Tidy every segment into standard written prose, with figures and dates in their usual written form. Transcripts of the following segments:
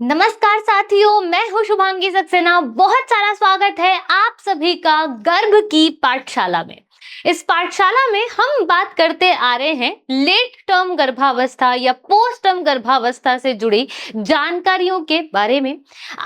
नमस्कार साथियों, मैं हूँ शुभांगी सक्सेना। बहुत सारा स्वागत है आप सभी का गर्भ की पाठशाला में। इस पाठशाला में हम बात करते आ रहे हैं लेट टर्म गर्भावस्था या पोस्ट टर्म गर्भावस्था से जुड़ी जानकारियों के बारे में।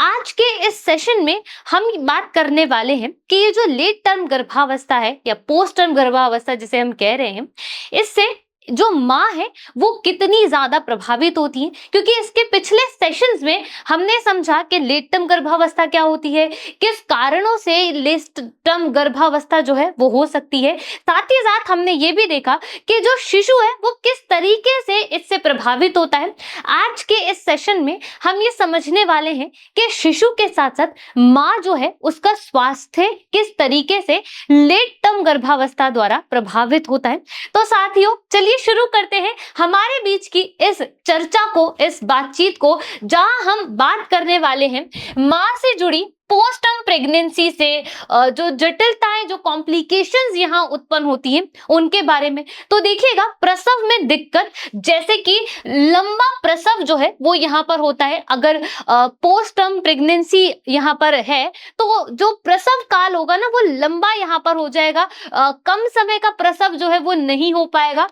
आज के इस सेशन में हम बात करने वाले हैं कि ये जो लेट टर्म गर्भावस्था है या पोस्ट टर्म गर्भावस्था जिसे हम कह रहे हैं, इससे जो माँ है वो कितनी ज्यादा प्रभावित होती है। क्योंकि इसके पिछले सेशंस में हमने समझा कि लेट टर्म गर्भावस्था क्या होती है, किस कारणों से लेट टर्म गर्भावस्था जो है वो हो सकती है। साथ ही साथ हमने ये भी देखा कि जो शिशु है वो किस तरीके से इससे प्रभावित होता है। आज के इस सेशन में हम ये समझने वाले हैं कि शिशु के साथ साथ माँ जो है उसका स्वास्थ्य किस तरीके से लेट टर्म गर्भावस्था द्वारा प्रभावित होता है। तो साथियों, चलिए शुरू करते हैं हमारे बीच की इस चर्चा को, इस बातचीत को, जहां हम बात करने वाले हैं मां से जुड़ी पोस्ट टर्म प्रेगनेंसी से जो जटिलताएं, जो कॉम्प्लिकेशंस यहाँ उत्पन्न होती हैं उनके बारे में। तो देखिएगा, प्रसव में दिक्कत, जैसे कि लंबा प्रसव जो है वो यहाँ पर होता है। अगर पोस्ट टर्म प्रेगनेंसी यहाँ पर है तो जो प्रसव काल होगा ना वो लंबा यहाँ पर हो जाएगा। कम समय का प्रसव जो है वो नहीं हो पाएगा।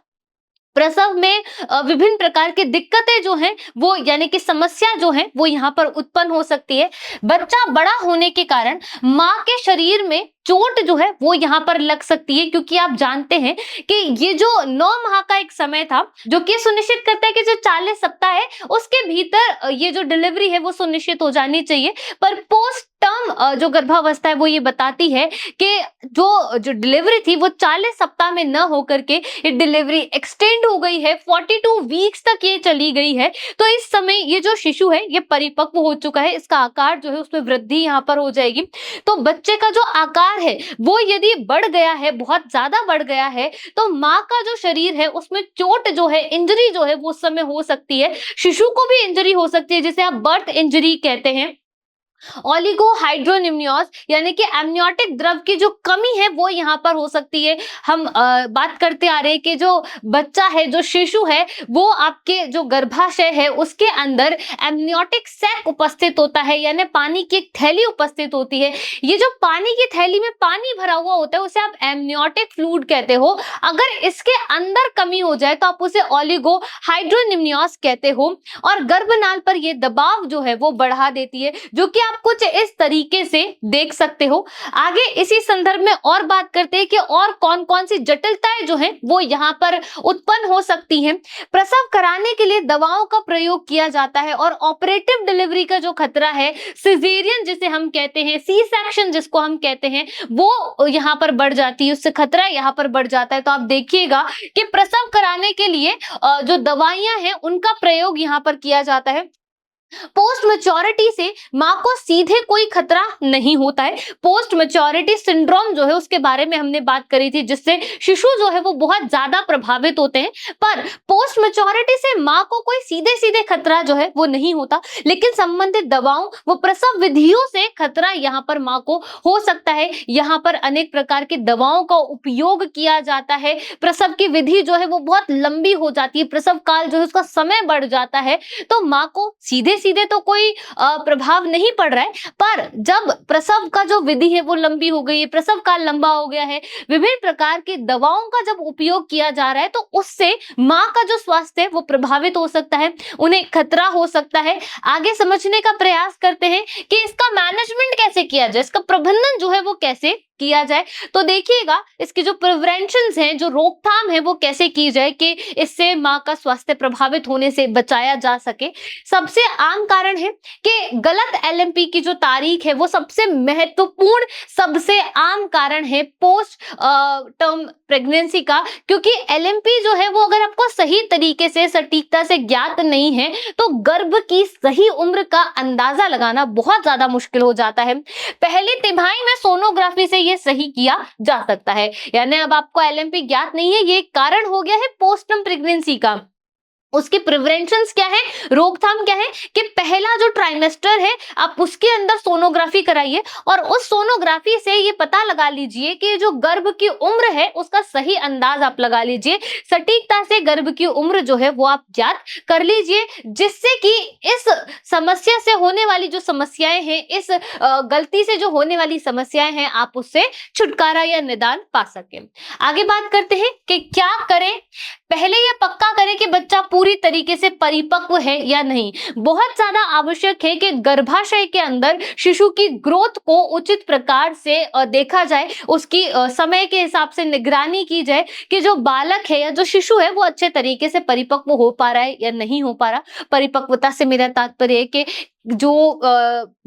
प्रसव में विभिन्न प्रकार की दिक्कतें जो हैं वो, यानी कि समस्या जो है वो यहाँ पर उत्पन्न हो सकती है। बच्चा बड़ा होने के कारण माँ के शरीर में चोट जो है वो यहाँ पर लग सकती है, क्योंकि आप जानते हैं कि ये जो 9 माह का एक समय था जो कि सुनिश्चित करता है कि जो 40 सप्ताह है उसके भीतर ये जो डिलीवरी है वो सुनिश्चित हो जानी चाहिए। पर पोस्ट टर्म जो गर्भावस्था है वो ये बताती है कि जो डिलीवरी थी वो 40 सप्ताह में न होकर के ये डिलीवरी एक्सटेंड हो गई है, 42 वीक्स तक ये चली गई है। तो इस समय ये जो शिशु है ये परिपक्व हो चुका है, इसका आकार जो है उसमें वृद्धि यहाँ पर हो जाएगी। तो बच्चे का जो आकार है वो यदि बढ़ गया है, बहुत ज्यादा बढ़ गया है, तो माँ का जो शरीर है उसमें चोट जो है, इंजरी जो है वो उस समय हो सकती है। शिशु को भी इंजरी हो सकती है, जिसे आप बर्थ इंजरी कहते हैं। ओलिगोहाइड्रोनिम्नियोस यानी कि एमनियोटिक द्रव की जो कमी है वो यहाँ पर हो सकती है। हम बात करते आ रहे हैं कि जो बच्चा है, जो शिशु है, वो आपके जो गर्भाशय है उसके अंदर एमनियोटिक सैक उपस्थित होता है, यानी पानी की एक थैली उपस्थित होती है। ये जो पानी की थैली में पानी भरा हुआ होता है उसे आप एमनियोटिक फ्लूइड कहते हो। अगर इसके अंदर कमी हो जाए तो आप उसे ओलिगोहाइड्रोनिम्नियोस कहते हो। और गर्भनाल पर ये दबाव जो है वो बढ़ा देती है, जो कि आप कुछ इस तरीके से देख सकते हो। आगे इसी संदर्भ में और बात करते हैं कि और कौन कौन सी जटिलताएं जो हैं वो यहाँ पर उत्पन्न हो सकती हैं। प्रसव कराने के लिए दवाओं का प्रयोग किया जाता है और ऑपरेटिव डिलीवरी का जो खतरा है, सिजेरियन जिसे हम कहते हैं, सी सेक्शन जिसको हम कहते हैं, वो यहाँ पर बढ़ जाती है, उससे खतरा यहाँ पर बढ़ जाता है। तो आप देखिएगा कि प्रसव कराने के लिए जो दवाइयां हैं उनका प्रयोग यहाँ पर किया जाता है। पोस्ट मैच्योरिटी से मां को सीधे कोई खतरा नहीं होता है। पोस्ट मैच्योरिटी सिंड्रोम जो है उसके बारे में हमने बात करी थी, जिससे शिशु जो है वो बहुत ज्यादा प्रभावित होते हैं। पर पोस्ट मैच्योरिटी से मां को कोई सीधे सीधे खतरा जो है वो नहीं होता, लेकिन संबंधित दवाओं व प्रसव विधियों से खतरा यहाँ पर मां को हो सकता है। यहाँ पर अनेक प्रकार की दवाओं का उपयोग किया जाता है। प्रसव की विधि जो है वो बहुत लंबी हो जाती है, प्रसव काल जो है उसका समय बढ़ जाता है। तो मां को सीधे सीधे तो कोई प्रभाव नहीं पड़ रहा है, पर जब प्रसव का जो विधि है वो लंबी हो गई है, प्रसव काल लंबा हो गया है, विभिन्न प्रकार की दवाओं का जब उपयोग किया जा रहा है, तो उससे मां का जो स्वास्थ्य है वो प्रभावित हो सकता है, उन्हें खतरा हो सकता है। आगे समझने का प्रयास करते हैं कि इसका मैनेजमेंट कैसे किया जाए, इसका प्रबंधन जो है वो कैसे किया जाए। तो देखिएगा, इसकी जो प्रिवेंशंस हैं, जो रोकथाम है वो कैसे की जाए कि इससे मां का स्वास्थ्य प्रभावित होने से बचाया जा सके। सबसे आम कारण है कि गलत एलएमपी की जो तारीख है वो सबसे महत्वपूर्ण, सबसे आम कारण है पोस्ट टर्म प्रेगनेंसी का। क्योंकि एलएमपी जो है वो अगर आपको सही तरीके से, सटीकता से ज्ञात नहीं है तो गर्भ की सही उम्र का अंदाजा लगाना बहुत ज्यादा मुश्किल हो जाता है। पहली तिमाही में सोनोग्राफी से ये सही किया जा सकता है। यानी अब आपको एलएमपी ज्ञात नहीं है, ये कारण हो गया है पोस्टम प्रेगनेंसी का। उसके प्रिवेंशंस क्या है, रोकथाम क्या है कि पहला जो ट्राइमेस्टर है आप उसके अंदर सोनोग्राफी कराइए और उस सोनोग्राफी से ये पता लगा लीजिए कि जो गर्भ की उम्र है उसका सही अंदाज आप लगा लीजिए, सटीकता से गर्भ की उम्र जो है वो आप ज्ञात कर लीजिए, जिससे कि इस समस्या से होने वाली जो समस्याएं हैं, इस गलती से जो होने वाली समस्याएं हैं, आप उससे छुटकारा या निदान पा सके। आगे बात करते हैं कि क्या करें। पहले यह पक्का करें कि बच्चा पूरी तरीके से परिपक्व है या नहीं। बहुत ज्यादा आवश्यक है कि गर्भाशय के अंदर शिशु की ग्रोथ को उचित प्रकार से देखा जाए, उसकी समय के हिसाब से निगरानी की जाए कि जो बालक है या जो शिशु है वो अच्छे तरीके से परिपक्व हो पा रहा है या नहीं हो पा रहा। परिपक्वता से मेरा तात्पर्य है कि जो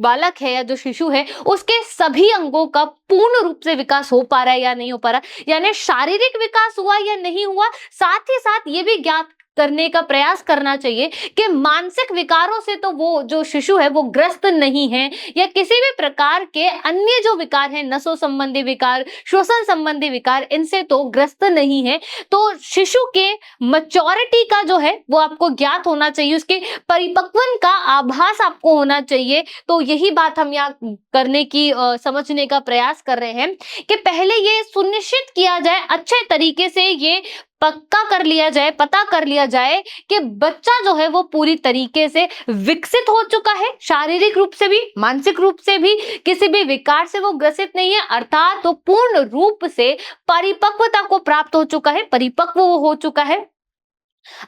बालक है या जो शिशु है उसके सभी अंगों का पूर्ण रूप से विकास हो पा रहा है या नहीं हो पा रहा, यानी शारीरिक विकास हुआ या नहीं हुआ। साथ ही साथ ये भी ज्ञात करने का प्रयास करना चाहिए कि मानसिक विकारों से तो वो जो शिशु है वो ग्रस्त नहीं है, या किसी भी प्रकार के अन्य जो विकार हैं, नसों संबंधी विकार, श्वसन संबंधी विकार, इनसे तो ग्रस्त नहीं है। तो शिशु के मैच्योरिटी का जो है वो आपको ज्ञात होना चाहिए, उसके परिपक्वन का आभास आपको होना चाहिए। तो यही बात हम यहाँ करने की समझने का प्रयास कर रहे हैं कि पहले ये सुनिश्चित किया जाए, अच्छे तरीके से ये पक्का कर लिया जाए, पता कर लिया जाए कि बच्चा जो है वो पूरी तरीके से विकसित हो चुका है, शारीरिक रूप से भी, मानसिक रूप से भी, किसी भी विकार से वो ग्रसित नहीं है, अर्थात वो पूर्ण रूप से परिपक्वता को प्राप्त हो चुका है, परिपक्व वो हो चुका है।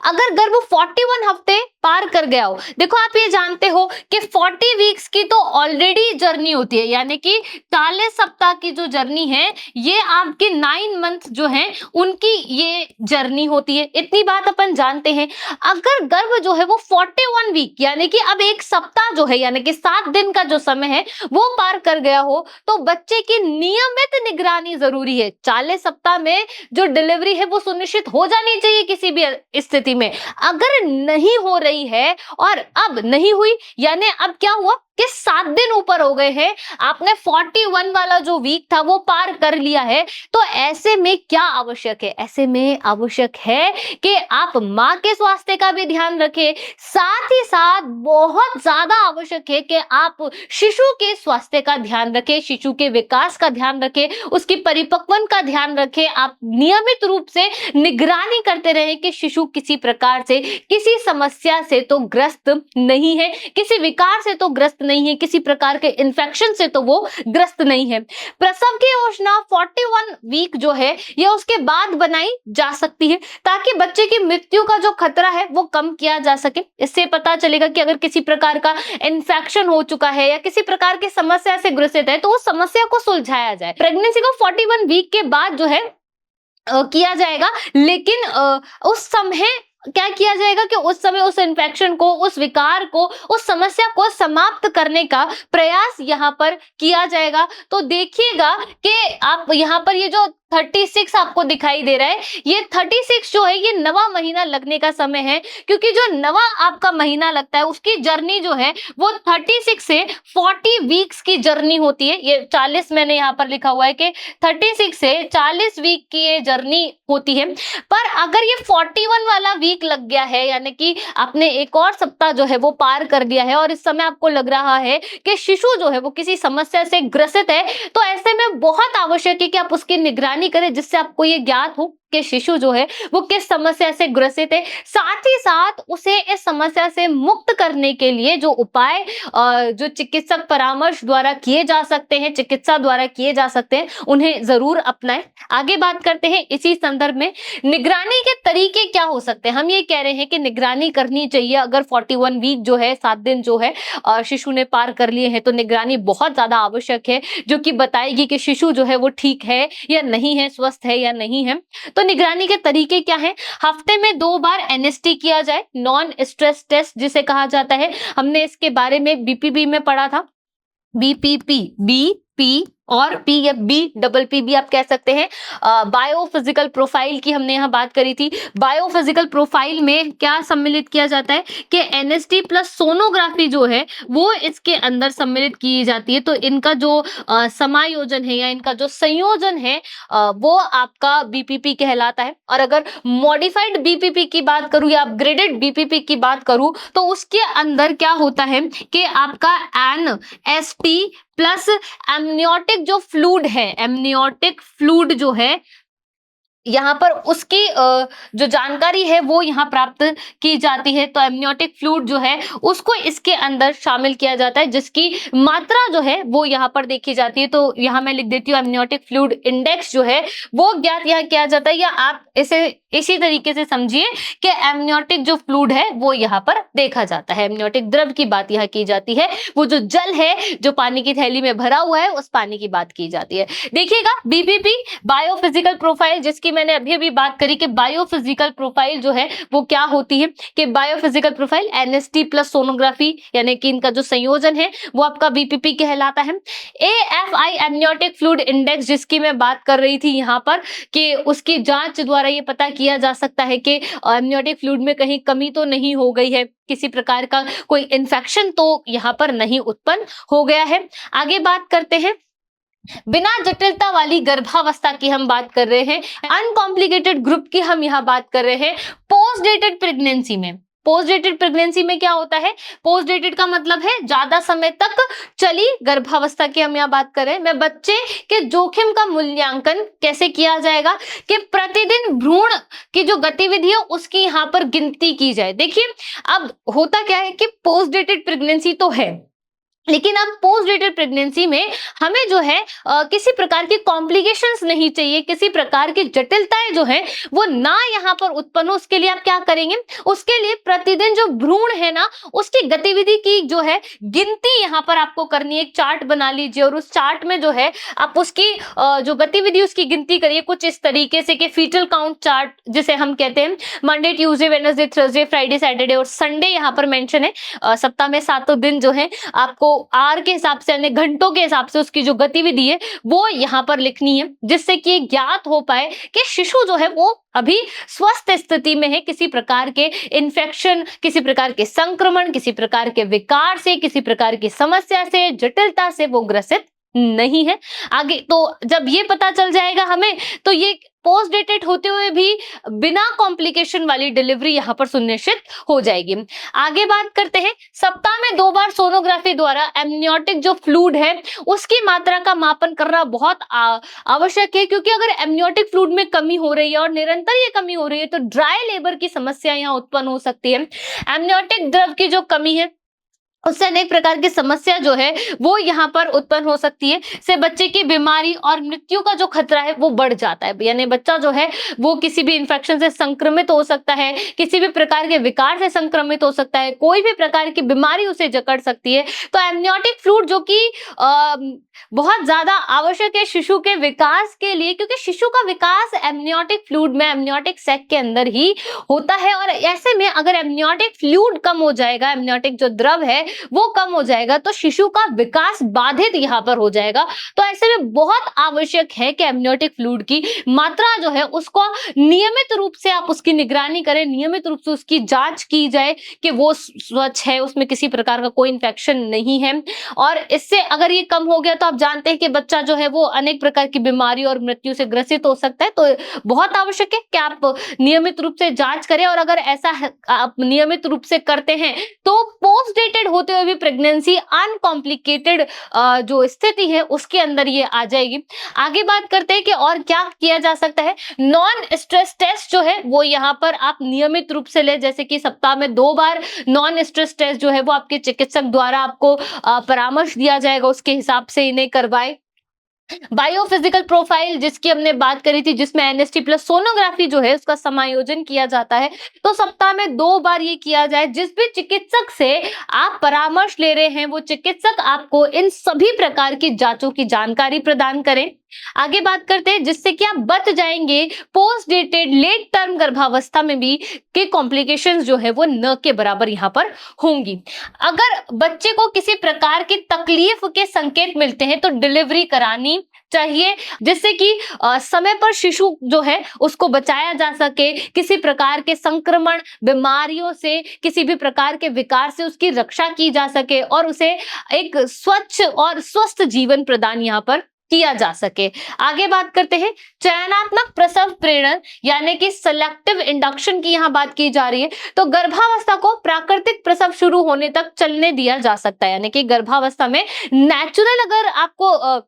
अगर गर्भ 41 हफ्ते पार कर गया हो, देखो आप ये जानते हो कि 40 वीक्स की तो ऑलरेडी जर्नी होती है, यानी कि 40 सप्ताह की जो जर्नी है ये आपके 9 मंथ जो है उनकी ये जर्नी होती है। इतनी बात अपन जानते हैं। अगर गर्भ जो है वो 41 वीक यानी कि अब एक सप्ताह जो है यानी कि 7 दिन का जो समय है वो पार कर गया हो, तो बच्चे की नियमित निगरानी जरूरी है। 40 सप्ताह में जो डिलीवरी है वो सुनिश्चित हो जानी चाहिए किसी भी स्थिति में। अगर नहीं हो रही है और अब नहीं हुई, यानी अब क्या हुआ कि 7 दिन ऊपर हो गए हैं, आपने 41 वाला जो वीक था वो पार कर लिया है, तो ऐसे में क्या आवश्यक है? ऐसे में आवश्यक है कि आप मां के स्वास्थ्य का भी ध्यान रखें, साथ ही साथ बहुत ज्यादा आवश्यक है कि आप शिशु के स्वास्थ्य का ध्यान रखें, शिशु के विकास का ध्यान रखें, उसकी परिपक्वन का ध्यान रखें। आप नियमित रूप से निगरानी करते रहें कि शिशु किसी प्रकार से, किसी समस्या से तो ग्रस्त नहीं है, किसी विकार से तो ग्रस्त नहीं है, किसी प्रकार के इन्फेक्शन से तो वो ग्रस्त नहीं है। प्रसव की योजना 41 वीक जो है ये उसके बाद बनाई जा सकती है, ताकि बच्चे की मृत्यु का जो खतरा है वो कम किया जा सके। इससे पता चलेगा कि अगर किसी प्रकार का इन्फेक्शन हो चुका है या किसी प्रकार की समस्या से ग्रसित है तो उस समस्या को सुलझाया जाए। प्रेगनेंसी को 41 वीक के बाद जो है किया जाएगा, लेकिन उस समय क्या किया जाएगा कि उस समय उस इन्फेक्शन को, उस विकार को, उस समस्या को समाप्त करने का प्रयास यहाँ पर किया जाएगा। तो देखिएगा कि आप यहाँ पर ये जो 36 आपको दिखाई दे रहा है, ये 36 जो है ये नवा महीना लगने का समय है, क्योंकि जो नवा आपका महीना लगता है उसकी जर्नी जो है वो 36 से 40 वीक्स की जर्नी होती है। ये 40 मैंने यहाँ पर लिखा हुआ है कि 36 से 40 वीक की ये जर्नी होती है। पर अगर ये 41 वाला वीक लग गया है, यानी कि आपने एक और सप्ताह जो है वो पार कर दिया है और इस समय आपको लग रहा है कि शिशु जो है वो किसी समस्या से ग्रसित है, तो ऐसे में बहुत आवश्यक है कि आप उसकी निगरानी करें, जिससे आपको ये ज्ञात हो कि शिशु जो है वो किस समस्या से ग्रसित है। साथ ही साथ उसे इस समस्या से मुक्त करने के लिए जो उपाय जो चिकित्सक परामर्श द्वारा किए जा सकते हैं, चिकित्सा द्वारा किए जा सकते हैं, उन्हें जरूर अपनाएं। आगे बात करते हैं इसी संदर्भ में, निगरानी के तरीके क्या हो सकते हैं। हम ये कह रहे हैं कि निगरानी करनी चाहिए। अगर 41 वीक जो है, 7 दिन जो है शिशु ने पार कर लिए हैं, तो निगरानी बहुत ज्यादा आवश्यक है, जो कि बताएगी कि शिशु जो है वो ठीक है या नहीं है, स्वस्थ है या नहीं है। तो निगरानी के तरीके क्या हैं? हफ्ते में 2 बार एनएसटी किया जाए, नॉन स्ट्रेस टेस्ट जिसे कहा जाता है। हमने इसके बारे में बीपीपी में पढ़ा था, बीपीपी, और पी या बी डबल पी भी आप कह सकते हैं। बायोफिजिकल प्रोफाइल की हमने यहाँ बात करी थी। बायोफिजिकल प्रोफाइल में क्या सम्मिलित किया जाता है कि एनएसटी प्लस सोनोग्राफी जो है वो इसके अंदर सम्मिलित की जाती है। तो इनका जो समायोजन है या इनका जो संयोजन है वो आपका बीपीपी कहलाता है। और अगर मॉडिफाइड बीपीपी की बात करूं या अपग्रेडेड बीपीपी की बात करूं तो उसके अंदर क्या होता है कि आपका एनएसटी प्लस एमनियोटिक जो फ्लूइड है, एमनियोटिक फ्लूइड जो है यहाँ पर उसकी जो जानकारी है वो यहाँ प्राप्त की जाती है। तो एमनियोटिक फ्लूइड जो है उसको इसके अंदर शामिल किया जाता है, जिसकी मात्रा जो है वो यहाँ पर देखी जाती है। तो यहाँ मैं लिख देती हूँ एमनियोटिक फ्लूइड इंडेक्स जो है वो ज्ञात यहाँ किया जाता है, या आप इसे इसी तरीके से समझिए कि एमनियोटिक जो फ्लूइड है वो यहाँ पर देखा जाता है। एमनियोटिक द्रव की बात यहाँ की जाती है, वो जो जल है जो पानी की थैली में भरा हुआ है उस पानी की बात की जाती है। देखिएगा बीपीपी बायोफिजिकल प्रोफाइल, जिसकी मैंने अभी अभी बात करी कि बायोफिजिकल प्रोफाइल जो है वो क्या होती है कि biophysical profile NST plus sonography यानी कि इनका जो संयोजन है वो आपका बीपीपी कहलाता है। एएफआई एमनियोटिक फ्लूइड इंडेक्स जिसकी मैं बात कर रही थी यहाँ पर कि उसकी जांच द्वारा ये पता किया जा सकता है कि एमनियोटिक फ्लूइड में कहीं कमी तो नहीं हो गई है, किसी प्रकार का कोई इन्फेक्शन तो यहाँ पर नहीं उत्पन्न हो गया है। आगे बात करते हैं, बिना जटिलता वाली गर्भावस्था की हम बात कर रहे हैं, अनकॉम्प्लिकेटेड ग्रुप की हम यहाँ बात कर रहे हैं। पोस्ट डेटेड प्रेगनेंसी में, पोस्ट डेटेड प्रेगनेंसी में क्या होता है, पोस्ट डेटेड का मतलब है ज्यादा समय तक चली गर्भावस्था की हम यहाँ बात कर रहे हैं। मैं बच्चे के जोखिम का मूल्यांकन कैसे किया जाएगा कि प्रतिदिन भ्रूण की जो गतिविधि है उसकी यहाँ पर गिनती की जाए। देखिए अब होता क्या है कि पोस्ट डेटेड प्रेगनेंसी तो है, लेकिन अब पोस्ट डेटेड प्रेगनेंसी में हमें जो है किसी प्रकार की कॉम्प्लिकेशंस नहीं चाहिए, किसी प्रकार की जटिलताएं जो है वो ना यहाँ पर उत्पन्न हो। उसके लिए आप क्या करेंगे, उसके लिए प्रतिदिन जो भ्रूण है ना उसकी गतिविधि की जो है गिनती यहाँ पर आपको करनी है। एक चार्ट बना लीजिए और उस चार्ट में जो है आप उसकी जो गतिविधि उसकी गिनती करिए कुछ इस तरीके से कि फीटल काउंट चार्ट जिसे हम कहते हैं, Monday Tuesday Wednesday Thursday Friday Saturday और संडे यहाँ पर मेंशन है। सप्ताह में 7 दिन जो है आपको आर के हिसाब से यानी घंटों के हिसाब से उसकी जो गतिविधि है वो यहाँ पर लिखनी है, जिससे कि ज्ञात हो पाए कि शिशु जो है वो अभी स्वस्थ स्थिति में है, किसी प्रकार के इन्फेक्शन, किसी प्रकार के संक्रमण, किसी प्रकार के विकार से, किसी प्रकार की समस्या से, जटिलता से वो ग्रसित नहीं है। आगे तो जब ये पता चल जाएगा हमें तो ये पोस्ट डेटेड होते हुए भी बिना कॉम्प्लिकेशन वाली डिलीवरी यहाँ पर सुनिश्चित हो जाएगी। आगे बात करते हैं, सप्ताह में 2 बार सोनोग्राफी द्वारा एमनियोटिक जो फ्लूइड है उसकी मात्रा का मापन करना बहुत आवश्यक है, क्योंकि अगर एमनियोटिक फ्लूइड में कमी हो रही है और निरंतर ये कमी हो रही है तो ड्राई लेबर की समस्या यहाँ उत्पन्न हो सकती है। एमनियोटिक द्रव की जो कमी है उससे अनेक प्रकार की समस्या जो है वो यहाँ पर उत्पन्न हो सकती है, से बच्चे की बीमारी और मृत्यु का जो खतरा है वो बढ़ जाता है। यानी बच्चा जो है वो किसी भी इंफेक्शन से संक्रमित हो सकता है, किसी भी प्रकार के विकार से संक्रमित हो सकता है, कोई भी प्रकार की बीमारी उसे जकड़ सकती है। तो एमनियोटिक फ्लूइड जो कि बहुत ज्यादा आवश्यक है शिशु के विकास के लिए, क्योंकि शिशु का विकास एमनियोटिक फ्लूइड में, एमनियोटिक सैक के अंदर ही होता है। और ऐसे में अगर एमनियोटिक फ्लूइड कम हो जाएगा, एमनियोटिक जो द्रव है वो कम हो जाएगा तो शिशु का विकास बाधित यहाँ पर हो जाएगा। तो ऐसे में बहुत आवश्यक है कि एमनियोटिक फ्लूइड की मात्रा जो है उसको नियमित रूप से आप उसकी निगरानी करें, नियमित रूप से उसकी जांच की जाए कि वो स्वच्छ है, उसमें किसी प्रकार का कोई इन्फेक्शन नहीं है। और इससे अगर ये कम हो गया तो आप जानते हैं कि बच्चा जो है वो अनेक प्रकार की बीमारी और मृत्यु से ग्रसित हो सकता है। तो बहुत आवश्यक है कि आप नियमित रूप से जांच करें, और अगर ऐसा आप नियमित रूप से करते हैं तो पोस्ट डेटेड होते हुए भी प्रेगनेंसी अनकॉम्प्लिकेटेड जो स्थिति है उसके अंदर ये आ जाएगी। आगे बात करते हैं कि और क्या किया जा सकता है। नॉन स्ट्रेस टेस्ट जो है वो यहाँ पर आप नियमित रूप से ले, जैसे कि सप्ताह में 2 बार नॉन स्ट्रेस टेस्ट जो है वो आपके चिकित्सक द्वारा आपको परामर्श दिया जाएगा, उसके हिसाब से इन्हें करवाएं। बायोफिजिकल प्रोफाइल जिसकी हमने बात करी थी, जिसमें एनएसटी प्लस सोनोग्राफी जो है उसका समायोजन किया जाता है, तो सप्ताह में 2 बार ये किया जाए। जिस भी चिकित्सक से आप परामर्श ले रहे हैं वो चिकित्सक आपको इन सभी प्रकार की जांचों की जानकारी प्रदान करें। आगे बात करते हैं जिससे कि आप बच जाएंगे पोस्ट डेटेड लेट टर्म गर्भावस्था में भी के कॉम्प्लिकेशंस जो है वो न के बराबर यहाँ पर होंगी। अगर बच्चे को किसी प्रकार की तकलीफ के संकेत मिलते हैं तो डिलीवरी करानी चाहिए, जिससे कि समय पर शिशु जो है उसको बचाया जा सके, किसी प्रकार के संक्रमण, बीमारियों से, किसी भी प्रकार के विकार से उसकी रक्षा की जा सके और उसे एक स्वच्छ और स्वस्थ जीवन प्रदान यहाँ पर किया जा सके। आगे बात करते हैं चयनात्मक प्रसव प्रेरण यानी कि सिलेक्टिव इंडक्शन की यहाँ बात की जा रही है। तो गर्भावस्था को प्राकृतिक प्रसव शुरू होने तक चलने दिया जा सकता है, यानी कि गर्भावस्था में नेचुरल अगर आपको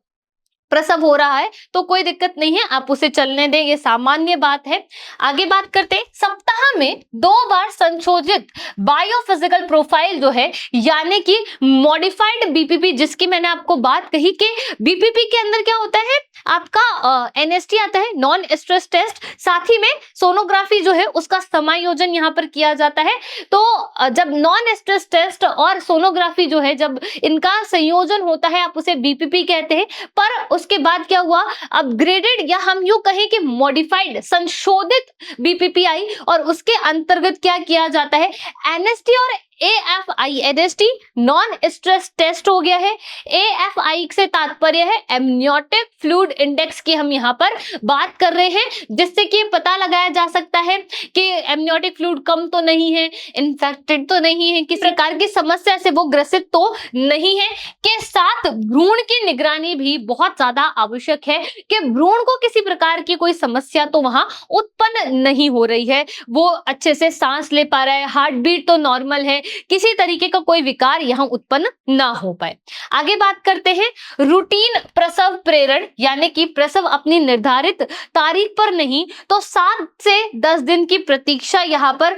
प्रसव हो रहा है तो कोई दिक्कत नहीं है, आप उसे चलने दें, ये सामान्य बात है। आगे बात करते हैं सप्ताह में 2 बार संशोधित बायोफिजिकल प्रोफाइल जो है यानी कि मॉडिफाइड बीपीपी, जिसकी मैंने आपको बात कही कि बीपीपी के अंदर क्या होता है, आपका एनएसटी आता है, नॉन स्ट्रेस टेस्ट, साथ ही में सोनोग्राफी जो है उसका समायोजन यहाँ पर किया जाता है। तो जब नॉन स्ट्रेस टेस्ट और सोनोग्राफी जो है जब इनका संयोजन होता है आप उसे बीपीपी कहते हैं। पर उसके बाद क्या हुआ, अपग्रेडेड या हम यूं कहें कि मॉडिफाइड संशोधित बीपीपी आई और उसके अंतर्गत क्या किया जाता है, एनएसटी और AFI NST non stress test हो गया है। AFI से तात्पर्य है एमनियोटिक फ्लूइड इंडेक्स की हम यहाँ पर बात कर रहे हैं, जिससे कि पता लगाया जा सकता है कि एमनियोटिक फ्लूइड कम तो नहीं है, इन्फेक्टेड तो नहीं है, किसी प्रकार की समस्या से वो ग्रसित तो नहीं है। के साथ भ्रूण की निगरानी भी बहुत ज्यादा आवश्यक है कि भ्रूण को किसी प्रकार की कोई समस्या तो वहां उत्पन्न नहीं हो रही है, वो अच्छे से सांस ले पा रहा है, हार्ट बीट तो नॉर्मल है, किसी तरीके का कोई विकार यहां उत्पन्न ना हो पाए। आगे बात करते हैं रूटीन प्रसव प्रेरण यानी कि प्रसव अपनी निर्धारित तारीख पर नहीं तो 7 से 10 दिन की प्रतीक्षा यहां पर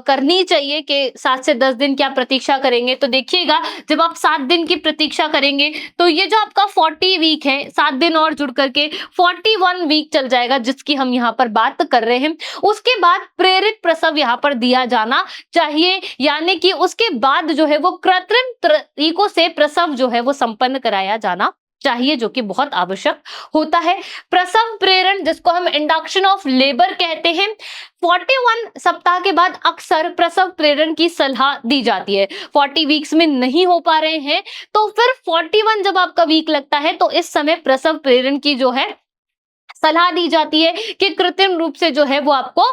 करनी चाहिए कि 7 से 10 दिन क्या प्रतीक्षा करेंगे। तो देखिएगा जब आप 7 दिन की प्रतीक्षा करेंगे तो ये जो आपका 40 वीक है 7 दिन और जुड़ करके 41 वीक चल जाएगा, जिसकी हम यहाँ पर बात कर रहे हैं। उसके बाद प्रेरित प्रसव यहाँ पर दिया जाना चाहिए, यानी कि उसके बाद जो है वो कृत्रिम तरीकों से प्रसव जो है वो संपन्न कराया जाना चाहिए, जो कि बहुत आवश्यक होता है। प्रसव प्रेरण जिसको हम इंडक्शन ऑफ लेबर कहते हैं, 41 सप्ताह के बाद अक्सर प्रसव प्रेरण की सलाह दी जाती है। 40 वीक्स में नहीं हो पा रहे हैं तो फिर 41 जब आपका वीक लगता है तो इस समय प्रसव प्रेरण की जो है सलाह दी जाती है कि कृत्रिम रूप से जो है वो आपको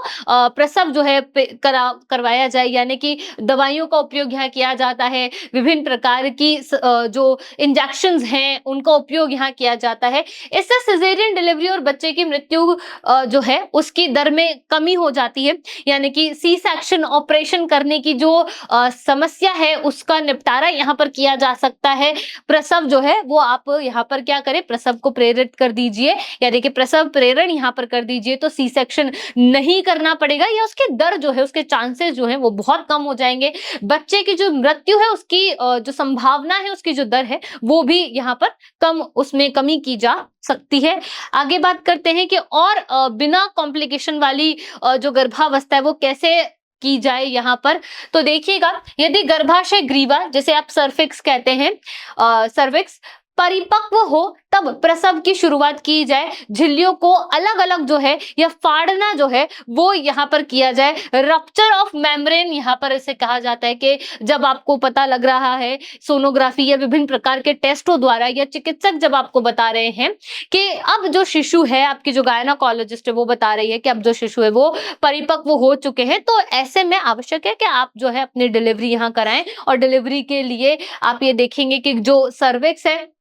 प्रसव जो है करवाया जाए, यानी कि दवाइयों का उपयोग यहाँ किया जाता है, विभिन्न प्रकार की जो इंजेक्शंस हैं उनका उपयोग यहाँ किया जाता है। इससे सिजेरियन डिलीवरी और बच्चे की मृत्यु जो है उसकी दर में कमी हो जाती है, यानी कि सी सेक्शन ऑपरेशन करने की जो समस्या है उसका निपटारा यहाँ पर किया जा सकता है। प्रसव जो है वो आप यहाँ पर क्या करें, प्रसव को प्रेरित कर दीजिए, यानी कि प्रसव प्रेरण यहाँ पर कर दीजिए तो सी सेक्शन नहीं करना पड़ेगा या उसके दर जो है उसके चांसेस जो है वो बहुत कम हो जाएंगे। बच्चे की जो मृत्यु है उसकी जो संभावना है उसकी जो दर है वो भी यहाँ पर कम, उसमें कमी की जा सकती है। आगे बात करते हैं कि और बिना कॉम्प्लिकेशन वाली जो गर्भावस्था है वो कैसे की जाए यहाँ पर। तो देखिएगा यदि गर्भाशय ग्रीवा जिसे आप सर्विक्स कहते हैं, सर्विक्स परिपक्व हो तब प्रसव की शुरुआत की जाए। झिल्लियों को अलग अलग जो है या फाड़ना जो है वो यहाँ पर किया जाए। रप्चर ऑफ मेम्ब्रेन यहाँ पर इसे कहा जाता है कि जब आपको पता लग रहा है सोनोग्राफी या विभिन्न प्रकार के टेस्टों द्वारा या चिकित्सक जब आपको बता रहे हैं कि अब जो शिशु है, आपकी जो गायनाकोलॉजिस्ट है वो बता रही है कि अब जो शिशु है वो परिपक्व हो चुके हैं, तो ऐसे में आवश्यक है कि आप जो है अपनी डिलीवरी यहाँ कराएं। और डिलीवरी के लिए आप ये देखेंगे कि जो सर्विक्स है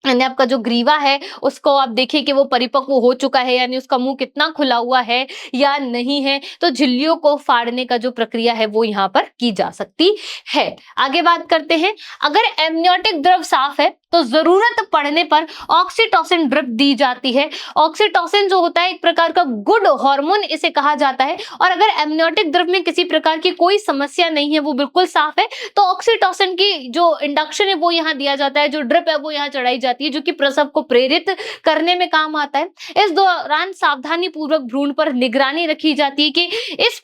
यानी आपका जो ग्रीवा है उसको आप देखिए कि वो परिपक्व हो चुका है, यानी उसका मुंह कितना खुला हुआ है या नहीं है। तो झिल्लियों को फाड़ने का जो प्रक्रिया है वो यहाँ पर की जा सकती है। आगे बात करते हैं, अगर एमनियोटिक द्रव साफ है तो जरूरत पड़ने पर ऑक्सीटोसिन ड्रिप दी जाती है। ऑक्सीटोसिन जो होता है एक प्रकार का गुड हार्मोन इसे कहा जाता है, और अगर एमनियोटिक द्रव में किसी प्रकार की कोई समस्या नहीं है, वो बिल्कुल साफ है, तो ऑक्सीटोसिन की जो इंडक्शन है वो यहाँ दिया जाता है, जो ड्रिप है वो यहाँ चढ़ाई जाती है, जो कि प्रसव को प्रेरित करने में काम आता है। इस दौरान सावधानी पूर्वक भ्रूण पर निगरानी रखी जाती है कि इस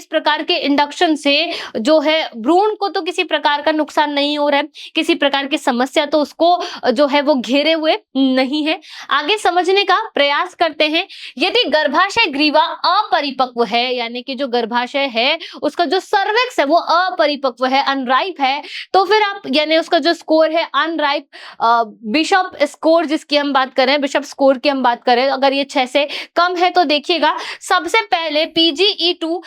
प्रकार के इंडक्शन से जो है भ्रूण को तो किसी प्रकार का नुकसान नहीं हो रहा है, किसी प्रकार की समस्या तो उसको जो है वो घेरे हुए नहीं है। आगे समझने का प्रयास करते हैं। यदि गर्भाशय ग्रीवा अपरिपक्व है, यानी कि जो गर्भाशय है उसका जो सर्विक्स है वो अपरिपक्व है, अनराइप है, तो फिर आप यानी उसका जो स्कोर है अनराइप बिशप स्कोर जिसकी हम बात करें, बिशप स्कोर की हम बात करें, अगर ये 6 से कम है तो देखिएगा सबसे पहले PGE2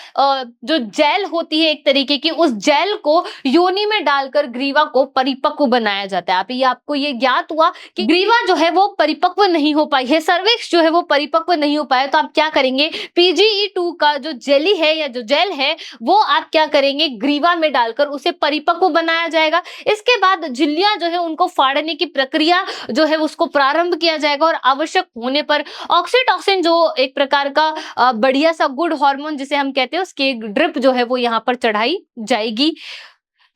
जो जेल होती है एक तरीके की, उस जेल को योनि में डालकर ग्रीवा को परिपक्व बनाया जाता है। आपको ये ज्ञात हुआ कि ग्रीवा जो है वो परिपक्व नहीं हो पाई है, सर्विक्स जो है वो परिपक्व नहीं हो पाया, तो आप क्या करेंगे, PGE2 का जो जेली है या जो जेल है वो आप क्या करेंगे, ग्रीवा में डालकर उसे परिपक्व बनाया जाएगा। इसके बाद झिल्लियां जो है उनको फाड़ने की प्रक्रिया जो है उसको प्रारंभ किया जाएगा और आवश्यक होने पर ऑक्सीटोसिन जो एक प्रकार का बढ़िया सा गुड हार्मोन जिसे हम कहते हैं उसकी ड्रिप जो है वो यहाँ पर चढ़ाई जाएगी।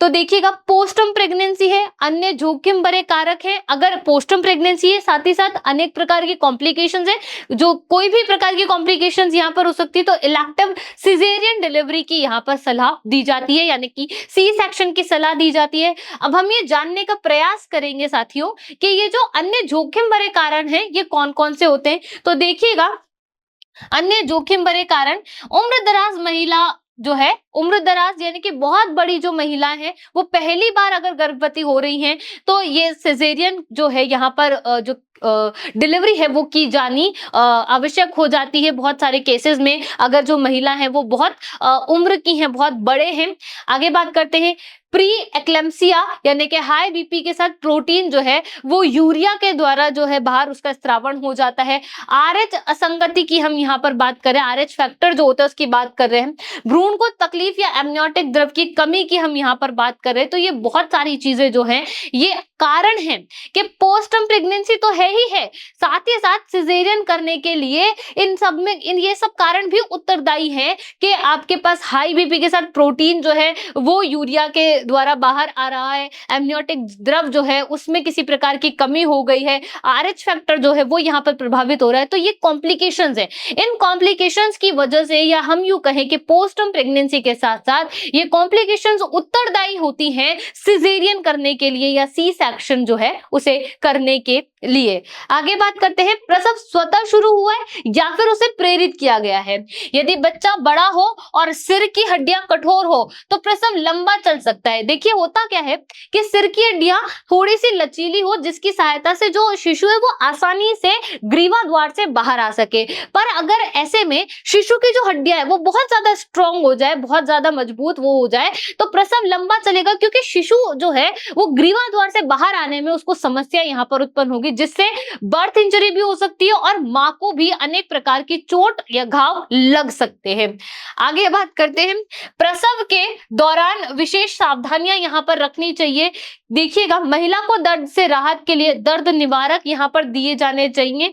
तो देखिएगा पोस्टम प्रेगनेंसी है, अन्य जोखिम भरे कारक है। अगर पोस्टम प्रेगनेंसी है साथ ही साथ अनेक प्रकार की कॉम्प्लिकेशंस है, जो कोई भी प्रकार की कॉम्प्लिकेशंस यहाँ पर हो सकती है, तो इलेक्टिव सिजेरियन डिलीवरी की यहाँ पर सलाह दी जाती है, यानी कि सी सेक्शन की सलाह दी जाती है। अब हम ये जानने का प्रयास करेंगे साथियों कि ये जो अन्य जोखिम भरे कारण है ये कौन कौन से होते हैं। तो देखिएगा अन्य जोखिम भरे कारण, उम्र दराज महिला जो है, उम्र दराज यानी कि बहुत बड़ी जो महिलाएं हैं वो पहली बार अगर गर्भवती हो रही हैं तो ये सिजेरियन जो है यहाँ पर जो डिलीवरी है वो की जानी आवश्यक हो जाती है बहुत सारे केसेस में, अगर जो महिला है वो बहुत उम्र की हैं, बहुत बड़े हैं। आगे बात करते हैं प्री एक्लेम्सिया यानी कि हाई बीपी के साथ प्रोटीन जो है वो यूरिया के द्वारा जो है बाहर उसका स्त्रावण हो जाता है। RH असंगति की हम यहाँ पर बात करें, RH फैक्टर जो होता है उसकी बात कर रहे हैं। भ्रूण को तकलीफ या एमनियोटिक द्रव की कमी की हम यहाँ पर बात कर रहे हैं। तो ये बहुत सारी चीजें जो हैं ये कारण है कि पोस्टम प्रेगनेंसी तो है ही है, साथ ही साथ सिजेरियन करने के लिए इन सब में ये सब कारण भी उत्तरदायी है कि आपके पास हाई बीपी के साथ प्रोटीन जो है वो यूरिया के द्वारा बाहर आ रहा है, एमनियोटिक द्रव जो है उसमें किसी प्रकार की कमी हो गई है, RH फैक्टर जो है वो यहाँ पर प्रभावित हो रहा है। तो ये कॉम्प्लिकेशंस है, इन कॉम्प्लिकेशंस की वजह से या हम यूं कहें कि पोस्टम प्रेगनेंसी के साथ साथ ये कॉम्प्लिकेशंस उत्तरदायी होती हैं सिजेरियन करने के लिए या सी सेक्शन जो है उसे करने के लिए। आगे बात करते हैं, प्रसव स्वतः शुरू हुआ है या फिर उसे प्रेरित किया गया है। यदि बच्चा बड़ा हो और सिर की हड्डियां कठोर हो तो प्रसव लंबा चल सकता है। देखिए होता क्या है कि सिर की हड्डियां थोड़ी सी लचीली हो जिसकी सहायता से जो शिशु है वो आसानी से ग्रीवा द्वार से बाहर आ सके, पर अगर ऐसे में शिशु की जो हड्डियां है वो बहुत ज्यादा स्ट्रॉन्ग हो जाए, बहुत ज्यादा मजबूत वो हो जाए तो प्रसव लंबा चलेगा, क्योंकि शिशु जो है वो ग्रीवा द्वार से बाहर आने में उसको समस्या यहाँ पर उत्पन्न होगी, जिससे बर्थ इंजरी भी हो सकती है और मां को भी अनेक प्रकार की चोट या घाव लग सकते हैं। आगे बात करते हैं, प्रसव के दौरान विशेष सावधानियां यहाँ पर रखनी चाहिए। देखिएगा महिला को दर्द से राहत के लिए दर्द निवारक यहाँ पर दिए जाने चाहिए,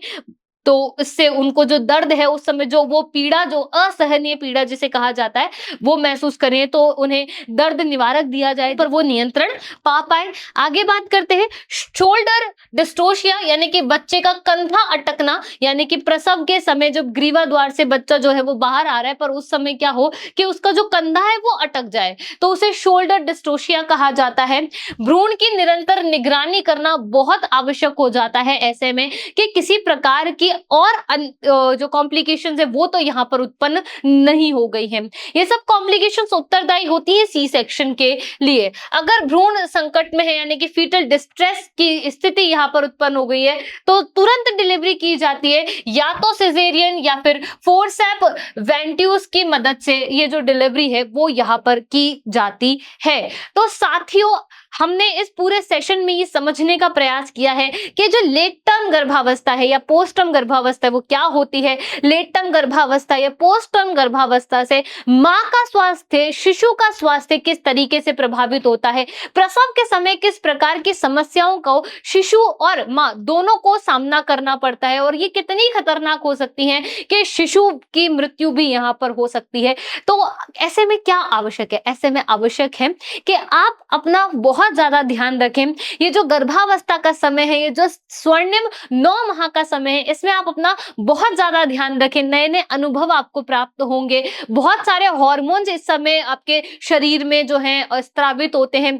तो इससे उनको जो दर्द है उस समय जो वो पीड़ा, जो असहनीय पीड़ा जिसे कहा जाता है वो महसूस करें तो उन्हें दर्द निवारक दिया जाए पर वो नियंत्रण पा पाए। आगे बात करते हैं, शोल्डर डिस्टोशिया यानी कि बच्चे का कंधा अटकना, यानी कि प्रसव के समय जब ग्रीवा द्वार से बच्चा जो है वो बाहर आ रहा है पर उस समय क्या हो कि उसका जो कंधा है वो अटक जाए तो उसे शोल्डर डिस्टोशिया कहा जाता है। भ्रूण की निरंतर निगरानी करना बहुत आवश्यक हो जाता है ऐसे में कि किसी प्रकार की और जो कॉम्प्लिकेशंस है वो तो यहाँ पर उत्पन्न नहीं हो गई है। ये सब कॉम्प्लिकेशंस उत्तरदायी होती है सी सेक्शन के लिए। अगर भ्रूण संकट में है यानी कि फीटल डिस्ट्रेस की स्थिति यहाँ पर उत्पन्न हो गई है तो तुरंत डिलीवरी की जाती है, या तो सिजेरियन या फिर फोर्सेप वेंट्यूस की मदद से ये जो डिलीवरी है वो यहाँ पर की जाती है। तो साथियों हमने इस पूरे सेशन में ये समझने का प्रयास किया है कि जो लेट टर्म गर्भावस्था है या पोस्ट टर्म गर्भावस्था है वो क्या होती है। लेट टर्म गर्भावस्था या पोस्ट टर्म गर्भावस्था से मां का स्वास्थ्य, शिशु का स्वास्थ्य किस तरीके से प्रभावित होता है, प्रसव के समय किस प्रकार की समस्याओं को शिशु और मां दोनों को सामना करना पड़ता है और ये कितनी खतरनाक हो सकती हैं कि शिशु की मृत्यु भी यहाँ पर हो सकती है। तो ऐसे में क्या आवश्यक है, ऐसे में आवश्यक है कि आप अपना बहुत बहुत ज्यादा ध्यान रखें। ये जो गर्भावस्था का समय है, ये जो स्वर्णिम 9 माह का समय है, इसमें आप अपना बहुत ज्यादा ध्यान रखें। नए नए अनुभव आपको प्राप्त होंगे, बहुत सारे हार्मोन्स इस समय आपके शरीर में जो है स्रावित होते हैं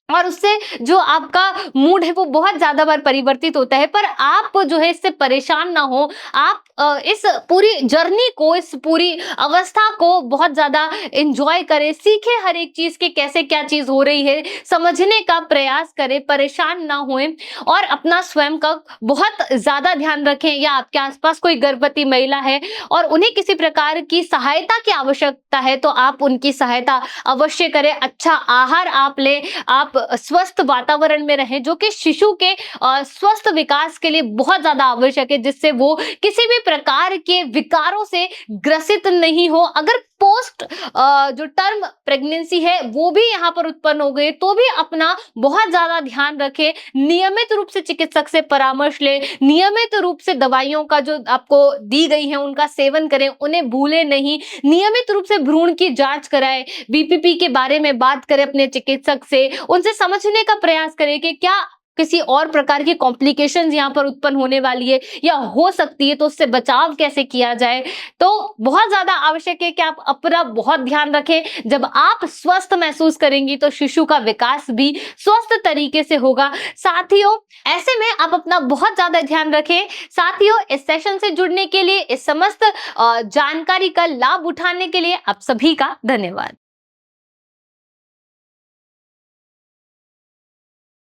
और उससे जो आपका मूड है वो बहुत ज्यादा बार परिवर्तित होता है। पर आप जो है इससे परेशान ना हो, आप इस पूरी जर्नी को, इस पूरी अवस्था को बहुत ज्यादा एंजॉय करें, सीखें हर एक चीज के कैसे क्या चीज हो रही है, समझने का प्रयास करें, परेशान ना होएं और अपना स्वयं का बहुत ज्यादा ध्यान रखें। या आपके आसपास कोई गर्भवती महिला है और उन्हें किसी प्रकार की सहायता की आवश्यकता है तो आप उनकी सहायता अवश्य करें। अच्छा आहार आप लें, आप स्वस्थ वातावरण में रहें, जो कि शिशु के स्वस्थ विकास के लिए बहुत ज्यादा आवश्यक है, जिससे वो किसी भी प्रकार के विकारों से ग्रसित नहीं हो। अगर पोस्ट जो टर्म प्रेगनेंसी है वो भी यहाँ पर उत्पन्न हो गई तो भी अपना बहुत ज्यादा ध्यान रखें। नियमित रूप से चिकित्सक से परामर्श लें, नियमित रूप से दवाइयों का जो आपको दी गई है उनका सेवन करें, उन्हें भूलें नहीं। नियमित रूप से भ्रूण की जांच कराएं, बीपीपी के बारे में बात करें अपने चिकित्सक से, उनसे समझने का प्रयास करें कि क्या किसी और प्रकार की कॉम्प्लिकेशंस यहाँ पर उत्पन्न होने वाली है या हो सकती है, तो उससे बचाव कैसे किया जाए। तो बहुत ज्यादा आवश्यक है कि आप अपना बहुत ध्यान रखें। जब आप स्वस्थ महसूस करेंगी तो शिशु का विकास भी स्वस्थ तरीके से होगा। साथियों, ऐसे में आप अपना बहुत ज्यादा ध्यान रखें। साथियों, इस सेशन से जुड़ने के लिए, इस समस्त जानकारी का लाभ उठाने के लिए आप सभी का धन्यवाद।